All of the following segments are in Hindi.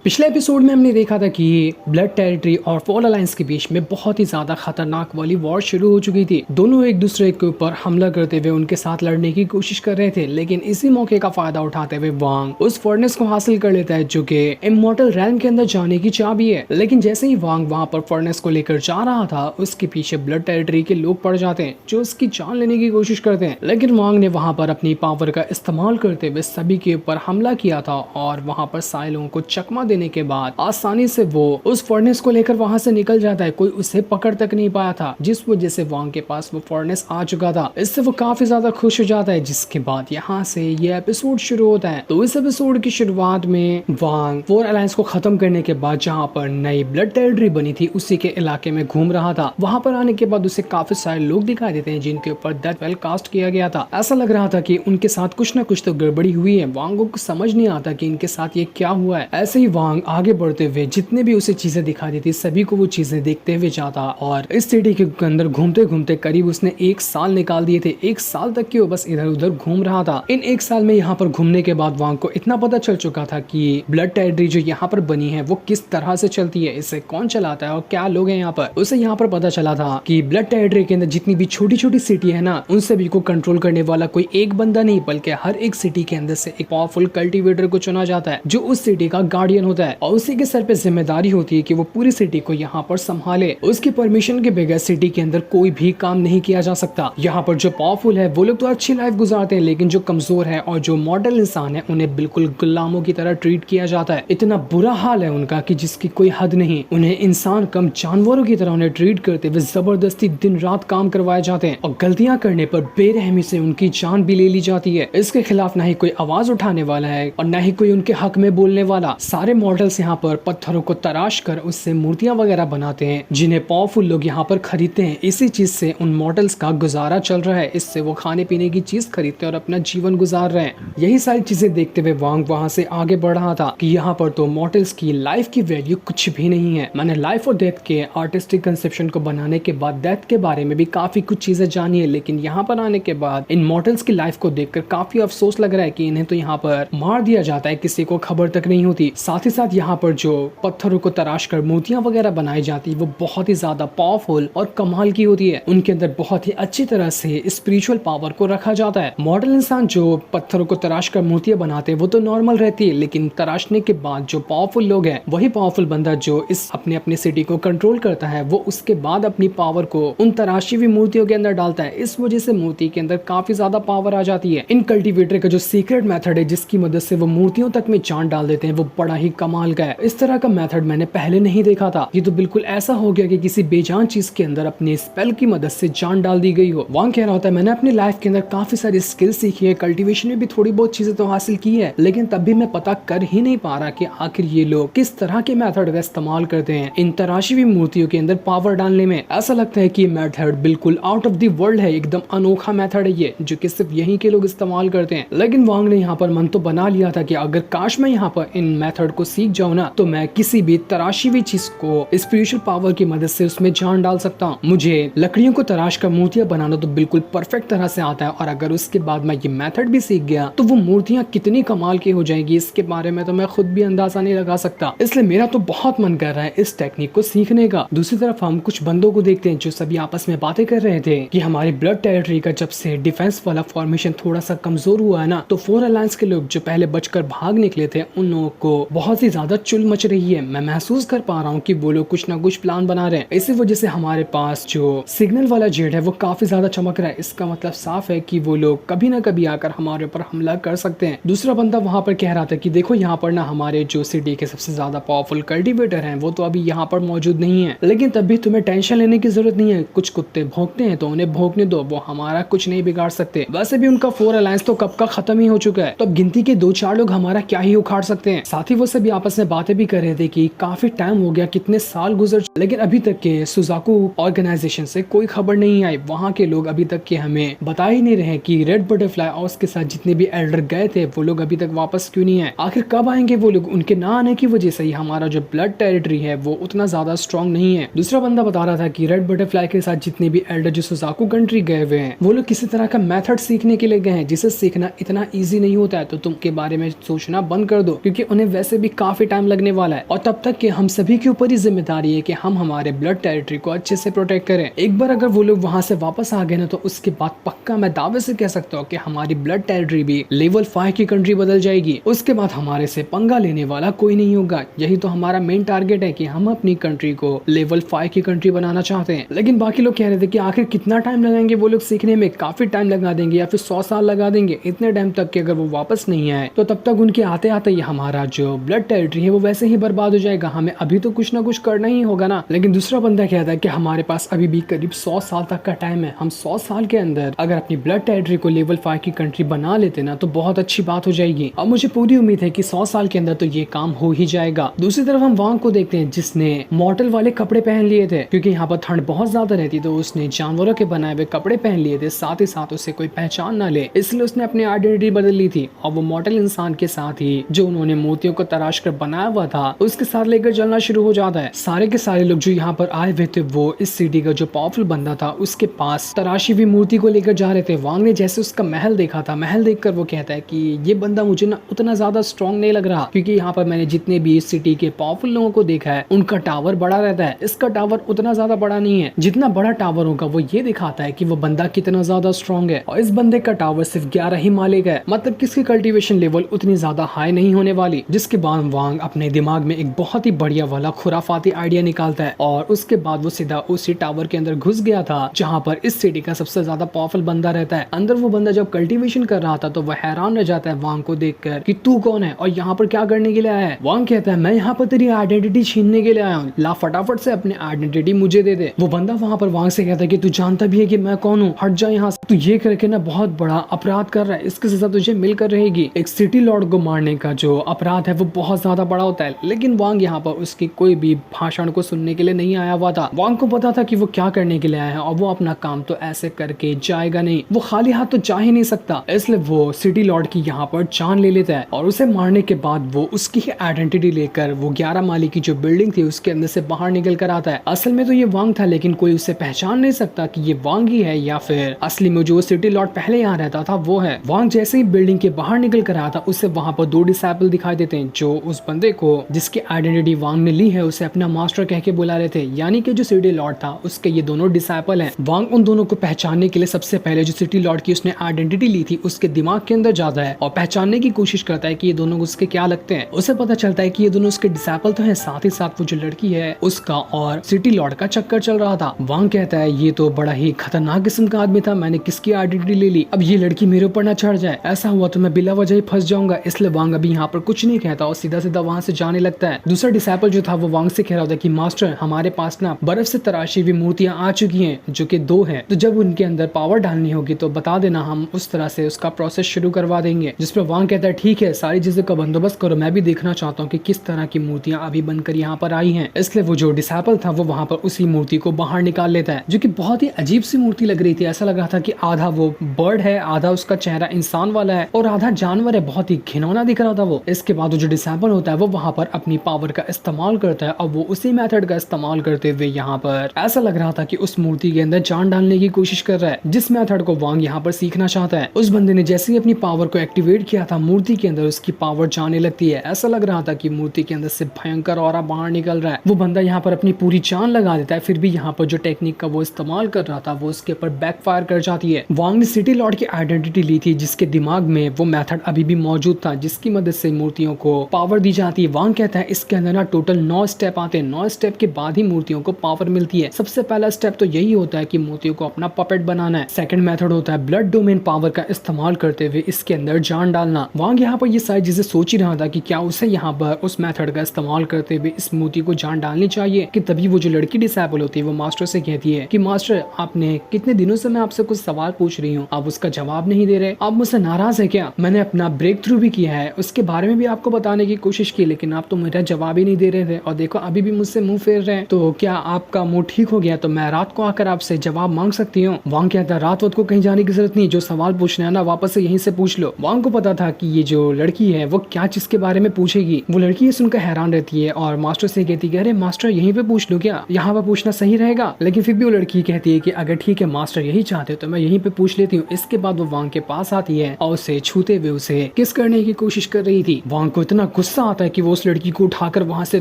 पिछले एपिसोड में हमने देखा था कि ब्लड टेरिटरी और फोर अलायंस के बीच में बहुत ही ज्यादा खतरनाक वाली वॉर शुरू हो चुकी थी। दोनों एक दूसरे के ऊपर हमला करते हुए उनके साथ लड़ने की कोशिश कर रहे थे, लेकिन इसी मौके का फायदा उठाते हुए वांग उस फर्नेस को हासिल कर लेता है जो कि इमॉर्टल रैल्म के अंदर जाने की चाबी है। लेकिन जैसे ही वांग वहां पर फर्नेस को लेकर जा रहा था, उसके पीछे ब्लड टेरिटरी के लोग पड़ जाते हैं जो उसकी जान लेने की कोशिश करते हैं। लेकिन वांग ने वहां पर अपनी पावर का इस्तेमाल करते हुए सभी के ऊपर हमला किया था और वहां पर सारे लोगों को चकमा देने के बाद आसानी से वो उस फर्नेस को लेकर वहां से निकल जाता है। कोई उसे पकड़ तक नहीं पाया था, जिस वजह से वांग के पास वो फर्नेस आ चुका था। इससे वो काफी ज्यादा खुश हो जाता है, जिसके बाद यहाँ से ये एपिसोड शुरू होता है। तो इस एपिसोड की शुरुआत में वांग फोर अलायंस को खत्म करने के बाद जहाँ पर नई ब्लड टेरिटरी बनी थी उसी के इलाके में घूम रहा था। वहां पर आने के बाद उसे काफी सारे लोग दिखाई देते हैं जिनके ऊपर डेथ स्पेल कास्ट किया गया था। ऐसा लग रहा था कि उनके साथ कुछ न कुछ तो गड़बड़ी हुई है। वांग को समझ नहीं आता कि इनके साथ ये क्या हुआ है। ऐसे ही वांग आगे बढ़ते हुए जितने भी उसे चीजें दिखा दी थी सभी को वो चीजें देखते हुए जाता और इस सिटी के अंदर घूमते घूमते करीब उसने 1 साल निकाल दिए थे। 1 साल तक की वो बस इधर उधर घूम रहा था। इन 1 साल में यहाँ पर घूमने के बाद वांग को इतना पता चल चुका था कि ब्लड टेरिटरी जो यहाँ पर बनी है वो किस तरह से चलती है, इसे कौन चलाता है और क्या लोग हैं यहाँ पर। उसे यहाँ पर पता चला था कि ब्लड टेरिटरी के अंदर जितनी भी छोटी छोटी सिटी है ना, उन सभी को कंट्रोल करने वाला कोई एक बंदा नहीं बल्कि हर एक सिटी के अंदर से एक पावरफुल कल्टीवेटर को चुना जाता है जो उस सिटी का गार्डियन होता है और उसी के सर पे जिम्मेदारी होती है कि वो पूरी सिटी को यहाँ पर संभाले। उसकी परमिशन के बगैर सिटी के अंदर कोई भी काम नहीं किया जा सकता। यहाँ पर जो पावरफुल है वो लोग तो अच्छी लाइफ गुजारते हैं, लेकिन जो कमजोर है और जो मॉडल इंसान है उन्हें बिल्कुल गुलामों की तरह ट्रीट किया जाता है। इतना बुरा हाल है उनका कि जिसकी कोई हद नहीं। उन्हें इंसान कम जानवरों की तरह उन्हें ट्रीट करते हुए जबरदस्ती दिन रात काम करवाए जाते हैं और गलतियां करने पर बेरहमी से उनकी जान भी ले ली जाती है। इसके खिलाफ ना ही कोई आवाज उठाने वाला है और ना ही कोई उनके हक में बोलने वाला। सारे मॉडल्स यहाँ पर पत्थरों को तराश कर उससे मूर्तियां वगैरह बनाते हैं जिन्हें पावरफुल लोग यहाँ पर खरीदते हैं। इसी चीज से उन मॉडल्स का गुजारा चल रहा है। इससे वो खाने पीने की चीज खरीदते हैं और अपना जीवन गुजार रहे हैं। यही सारी चीजें देखते हुए वांग वहां से आगे बढ़ रहा था कि यहाँ पर तो मॉडल्स की लाइफ की वैल्यू कुछ भी नहीं है। मैंने लाइफ और डेथ के आर्टिस्टिक कंसेप्शन को बनाने के बाद डेथ के बारे में भी काफी कुछ चीजें जानी है, लेकिन यहाँ पर आने के बाद इन मॉडल्स की लाइफ को देखकर काफी अफसोस लग रहा है कि इन्हें तो यहाँ पर मार दिया जाता है, किसी को खबर तक नहीं होती। साथ ही साथ यहाँ पर जो पत्थरों को तराश कर मूर्तियां वगैरह बनाई जाती है वो बहुत ही ज्यादा पावरफुल और कमाल की होती है। उनके अंदर बहुत ही अच्छी तरह से स्पिरिचुअल पावर को रखा जाता है। मॉडल इंसान जो पत्थरों को तराश कर मूर्तियां बनाते हैं वो तो नॉर्मल रहती है, लेकिन तराशने के बाद जो पावरफुल लोग हैं वही पावरफुल बंदा जो इस अपने सिटी को कंट्रोल करता है वो उसके बाद अपनी पावर को उन तराशी हुई मूर्तियों के अंदर डालता है। इस वजह से मूर्ति के अंदर काफी ज्यादा पावर आ जाती है। इन कल्टीवेटर का जो सीक्रेट मेथड है जिसकी मदद से वो मूर्तियों तक में जान डाल देते हैं वो बड़ा ही कमाल का है। इस तरह का मेथड मैंने पहले नहीं देखा था। ये तो बिल्कुल ऐसा हो गया कि किसी बेजान चीज के अंदर अपने स्पेल की मदद से जान डाल दी गई हो। वांग कह रहा होता है मैंने अपनी लाइफ के अंदर काफी सारी स्किल सीखी है, कल्टीवेशन में भी थोड़ी बहुत चीजें तो हासिल की है, लेकिन तब भी मैं पता कर ही नहीं पा रहा कि आखिर ये लोग किस तरह के मेथड का इस्तेमाल करते हैं इन तराशी हुई मूर्तियों के अंदर पावर डालने में। ऐसा लगता है कि मेथड बिल्कुल आउट ऑफ द वर्ल्ड है, एकदम अनोखा मेथड है ये जो कि सिर्फ यहीं के लोग इस्तेमाल करते हैं। लेकिन वांग ने यहाँ पर मन तो बना लिया था कि अगर काश मैं यहाँ पर इन मेथड को सीख जाऊँ ना तो मैं किसी भी तराशी हुई चीज को स्पिरिचुअल पावर की मदद से उसमें जान डाल सकता हूँ। मुझे लकड़ियों को तराश कर मूर्तियां बनाना तो बिल्कुल परफेक्ट तरह से आता है और अगर उसके बाद मैं ये मेथड भी सीख गया तो वो मूर्तियां कितनी कमाल की हो जाएगी इसके बारे में तो मैं खुद भी अंदाजा नहीं लगा सकता। इसलिए मेरा तो बहुत मन कर रहा है इस टेक्निक को सीखने का। दूसरी तरफ हम कुछ बंदों को देखते हैं जो सभी आपस में बातें कर रहे थे कि हमारी ब्लड टेरिटरी का जब से डिफेंस वाला फॉर्मेशन थोड़ा सा कमजोर हुआ है ना, तो फोर अलायंस के लोग जो पहले बचकर भाग निकले थे उन लोगों को बहुत ही ज्यादा चुल मच रही है। मैं महसूस कर पा रहा हूँ कि वो लोग कुछ ना कुछ प्लान बना रहे हैं। इसी वजह से हमारे पास जो सिग्नल वाला जेट है वो काफी ज्यादा चमक रहा है। इसका मतलब साफ है कि वो लोग कभी ना कभी आकर हमारे ऊपर हमला कर सकते हैं। दूसरा बंदा वहां पर कह रहा था कि देखो यहाँ पर ना हमारे जो सिटी के सबसे ज्यादा पावरफुल कल्टीवेटर हैं वो तो अभी यहाँ पर मौजूद नहीं है, लेकिन तब भी तुम्हें टेंशन लेने की जरूरत नहीं है। कुछ कुत्ते भौंकते हैं तो उन्हें भौंकने दो, वो हमारा कुछ नहीं बिगाड़ सकते। वैसे भी उनका फोर अलायंस तो कब का खत्म ही हो चुका है, तो अब गिनती के 2-4 लोग हमारा क्या ही उखाड़ सकते हैं। साथ ही वो सभी आपस में बातें भी कर रहे थे कि काफी टाइम हो गया, कितने साल गुजर, लेकिन अभी तक के सुजाकू ऑर्गेनाइजेशन से कोई खबर नहीं आई। वहाँ के लोग अभी तक के हमें बता ही नहीं रहे कि रेड बटरफ्लाई और उसके साथ जितने भी एल्डर गए थे वो लोग अभी तक वापस क्यों नहीं आए। आखिर कब आएंगे वो लोग? उनके ना आने की वजह से ही हमारा जो ब्लड टेरिटरी है वो उतना ज्यादा स्ट्रॉन्ग नहीं है। दूसरा बंदा बता रहा था कि रेड बटरफ्लाई के साथ जितने भी एल्डर जो सुजाकू कंट्री गए हुए हैं वो लोग किसी तरह का मेथड सीखने के लिए गए हैं जिसे सीखना इतना ईजी नहीं होता है, तो तुम के बारे में सोचना बंद कर दो क्योंकि उन्हें वैसे भी भी काफी टाइम लगने वाला है और तब तक कि हम सभी के ऊपर ही जिम्मेदारी है कि हम हमारे ब्लड टेरिटरी को अच्छे से प्रोटेक्ट करें। एक बार अगर वो लोग वहां से वापस आ गए ना तो उसके बाद पक्का मैं दावे से कह सकता हूँ कि हमारी ब्लड टेरिटरी भी लेवल 5 की कंट्री बदल जाएगी। उसके बाद हमारे से पंगा लेने वाला कोई नहीं होगा। यही तो हमारा मेन टारगेट है कि हम अपनी कंट्री को लेवल 5 की कंट्री बनाना चाहते हैं। लेकिन बाकी लोग कह रहे थे कि आखिर कितना टाइम लगाएंगे वो लोग सीखने में, काफी टाइम लगा देंगे या फिर 100 साल लगा देंगे। इतने टाइम तक कि अगर वो वापस नहीं आए तो तब तक उनके आते आते ही हमारा जो ब्लड टेरिटरी है वो वैसे ही बर्बाद हो जाएगा। हमें अभी तो कुछ ना कुछ करना ही होगा ना। लेकिन दूसरा बंदा कहता है कि हमारे पास अभी भी करीब 100 साल तक का टाइम है। हम 100 साल के अंदर अगर अपनी ब्लड टेरिटरी को लेवल 5 की कंट्री बना लेते ना तो बहुत अच्छी बात हो जाएगी। अब मुझे पूरी उम्मीद है कि 100 साल के अंदर तो ये काम हो ही जाएगा। दूसरी तरफ हम वांग को देखते हैं जिसने मॉर्टल वाले कपड़े पहन लिए थे, क्योंकि यहाँ पर ठंड बहुत ज्यादा रहती तो उसने जानवरों के बनाए हुए कपड़े पहन लिए थे, साथ ही साथ उसे कोई पहचान ना ले, इसलिए उसने अपनी आइडेंटिटी बदल ली थी। और वो मॉर्टल इंसान के साथ ही जो उन्होंने मोतियों को तराश कर बनाया हुआ था उसके साथ लेकर चलना शुरू हो जाता है। सारे के सारे लोग जो यहाँ पर आए हुए थे वो इस सिटी का जो पावरफुल बंदा था उसके पास तराशी हुई मूर्ति को लेकर जा रहे थे। वांग ने जैसे उसका महल देखा था, महल देखकर वो कहता है कि ये बंदा मुझे ना उतना ज्यादा स्ट्रॉन्ग नहीं लग रहा, क्योंकि यहाँ पर मैंने जितने भी इस सिटी के पावरफुल लोगों को देखा है उनका टावर बड़ा रहता है, इसका टावर उतना ज्यादा बड़ा नहीं है। जितना बड़ा टावर होगा वो ये दिखाता है कि वो बंदा कितना ज्यादा स्ट्रॉन्ग है। और इस बंदे का टावर सिर्फ 11 ही माले का है, मतलब किसकी कल्टीवेशन लेवल उतनी ज्यादा हाई नहीं होने वाली। जिसके बाद वांग अपने दिमाग में एक बहुत ही बढ़िया वाला खुराफाती आइडिया निकालता है और उसके बाद वो सीधा उसी टावर के अंदर घुस गया था जहाँ पर इस सिटी का सबसे ज्यादा पावरफुल बंदा रहता है। अंदर वो बंदा जब कल्टीवेशन कर रहा था तो वह हैरान रह जाता है वांग को देखकर कि तू कौन है और यहाँ पर क्या करने के लिए आया है। वांग कहता है मैं यहाँ पर तेरी आइडेंटिटी छीनने के लिए आया हूँ, ला फटाफट से अपनी आइडेंटिटी मुझे दे दे। वो बंदा वहाँ पर वांग से कहता है कि तू जानता भी है कि मैं कौन हूँ, हट जा यहाँ से, तू ये करके ना बहुत बड़ा अपराध कर रहा है, इसकी सजा तुझे मिलकर रहेगी। एक सिटी लॉर्ड को मारने का जो अपराध है वो बहुत ज्यादा बड़ा होता है, लेकिन वांग यहाँ पर उसकी कोई भी भाषण को सुनने के लिए नहीं आया हुआ था। वांग को पता था कि वो क्या करने के लिए आया है और वो अपना काम तो ऐसे करके जाएगा नहीं, वो खाली हाथ तो जा ही नहीं सकता, इसलिए वो सिटी लॉर्ड की यहाँ पर जान ले लेता है। और उसे मारने के बाद वो उसकी आइडेंटिटी लेकर वो 11 माली की जो बिल्डिंग थी उसके अंदर से बाहर निकल कर आता है। असल में तो ये वांग था, लेकिन कोई उसे पहचान नहीं सकता कि ये वांग ही है या फिर असली में जो सिटी लॉर्ड पहले यहाँ रहता था वो है। वांग जैसे ही बिल्डिंग के बाहर निकल कर आया था उसे वहाँ पर 2 डिसाइपल दिखाई देते हैं जो उस बंदे को जिसकी आइडेंटिटी वांग ने ली है उसे अपना मास्टर कह के बुला रहे थे, यानी कि जो सिटी लॉर्ड था उसके ये दोनों डिसाइपल हैं। वांग उन दोनों को पहचानने के लिए सबसे पहले जो सिटी लॉर्ड की उसने आइडेंटिटी ली थी उसके दिमाग के अंदर जाता है और पहचानने की कोशिश करता है कि ये दोनों उसके क्या लगते हैं। उसे पता चलता है कि ये दोनों उसके डिसाइपल तो हैं, साथ ही साथ वो जो लड़की है उसका और सिटी लॉर्ड का चक्कर चल रहा था। वांग कहता है ये तो बड़ा ही खतरनाक किस्म का आदमी था, मैंने किसकी आइडेंटिटी ले ली, अब ये लड़की मेरे ऊपर ना चढ़ जाए, ऐसा हुआ तो मैं बिला वजह ही फंस जाऊंगा। इसलिए वांग अभी यहाँ पर कुछ नहीं कहता और सीधा सीधा वहाँ से जाने लगता है। दूसरा डिसाइपल जो था वो वांग से कह रहा था कि मास्टर हमारे पास ना बर्फ से तराशी हुई मूर्तियां आ चुकी हैं जो कि 2 हैं, तो जब उनके अंदर पावर डालनी होगी तो बता देना, हम उस तरह से उसका प्रोसेस शुरू करवा देंगे। जिस पर वांग कहता है ठीक है, सारी चीजों का बंदोबस्त करो, मैं भी देखना चाहता हूँ कि किस तरह की मूर्तियां अभी बनकर यहाँ पर आई हैं। इसलिए वो जो डिसाइपल था वो वहाँ पर उसी मूर्ति को बाहर निकाल लेता है, जो कि बहुत ही अजीब सी मूर्ति लग रही थी। ऐसा लग रहा था कि आधा वो बर्ड है, आधा उसका चेहरा इंसान वाला है और आधा जानवर है, बहुत ही घिनौना दिख रहा था वो। इसके बाद जो डिसाइपल होता है वो वहाँ पर अपनी पावर का इस्तेमाल करता है और वो उसी मेथड का इस्तेमाल करते हुए यहाँ पर ऐसा लग रहा था कि उस मूर्ति के अंदर जान डालने की कोशिश कर रहा है, जिस मेथड को वांग यहाँ पर सीखना चाहता है। उस बंदे ने जैसे ही अपनी पावर को एक्टिवेट किया था मूर्ति के अंदर उसकी पावर जाने लगती है। ऐसा लग रहा था कि मूर्ति के अंदर से भयंकर ऑरा बाहर निकल रहा है। वो बंदा यहाँ पर अपनी पूरी जान लगा देता है, फिर भी यहाँ पर जो टेक्निक का वो इस्तेमाल कर रहा था वो उसके ऊपर बैकफायर कर जाती है। वांग ने सिटी लॉर्ड की आइडेंटिटी ली थी जिसके दिमाग में वो मेथड अभी भी मौजूद था जिसकी मदद से मूर्तियों को पावर दी जाती है। वांग कहता है इसके अंदर ना टोटल 9 स्टेप आते हैं, 9 स्टेप के बाद ही मूर्तियों को पावर मिलती है। सबसे पहला स्टेप तो यही होता है कि मूर्तियों को अपना पपेट बनाना है। सेकंड मेथड होता है ब्लड डोमेन पावर का इस्तेमाल करते हुए इसके अंदर जान डालना। वांग यहाँ पर ये सारी चीजें सोच ही रहा था कि क्या उसे यहाँ पर उस मेथड का इस्तेमाल करते हुए इस मूर्ति को जान डालनी चाहिए कि तभी वो जो लड़की डिसेबल होती है वो मास्टर से कहती है कि मास्टर आपने कितने दिनों से मैं आपसे कुछ सवाल पूछ रही हूँ, आप उसका जवाब नहीं दे रहे, आप मुझसे नाराज है क्या? मैंने अपना ब्रेक थ्रू भी किया है, उसके बारे में भी आपको बताने की कोशिश की, लेकिन आप तो मेरा जवाब ही नहीं दे रहे थे और देखो अभी भी मुझसे मुंह फेर रहे हैं। तो क्या आपका मुंह ठीक हो गया तो मैं रात को आकर आपसे जवाब मांग सकती हूँ? वांग कहता है रात को कहीं जाने की जरूरत नहीं, जो सवाल पूछना है ना वापस से यहीं से पूछ लो। वांग को पता था कि ये जो लड़की है वो क्या चीज के बारे में पूछेगी। वो लड़की ये सुनकर हैरान रहती है और मास्टर से कहती है अरे मास्टर यहीं पे पूछ लो क्या, यहाँ पर पूछना सही रहेगा? लेकिन फिर भी वो लड़की कहती है कि अगर ठीक है मास्टर यही चाहते हो तो मैं यहीं पे पूछ लेती हूँ। इसके बाद वो वांग के पास आती है और उसे छूते हुए उसे किस करने की कोशिश कर रही थी। वांग को इतना गुस्सा आता है कि वो उस लड़की को उठाकर वहां से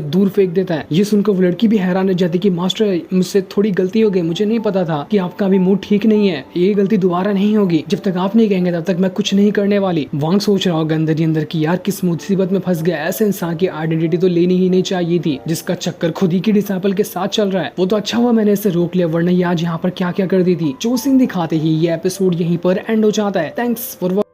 दूर फेंक देता है। ये सुनकर वो लड़की भी हैरान रह जाती कि मास्टर मुझसे थोड़ी गलती हो गई, मुझे नहीं पता था कि आपका भी मूड ठीक नहीं है, ये गलती दोबारा नहीं होगी, जब तक आप नहीं कहेंगे तब तक मैं कुछ नहीं करने वाली। वांग सोच रहा होगा अंदर ही अंदर की यार किस मुसीबत में फंस गया, ऐसे इंसान की आइडेंटिटी तो लेनी ही नहीं चाहिए थी जिसका चक्कर खुद ही की डिसाइपल के साथ चल रहा है। वो तो अच्छा हुआ मैंने इसे रोक लिया, वरना ये आज यहाँ पर क्या क्या कर दी थी। चोसिंग दिखाते ही ये एपिसोड यहीं पर एंड हो जाता है। Thanks for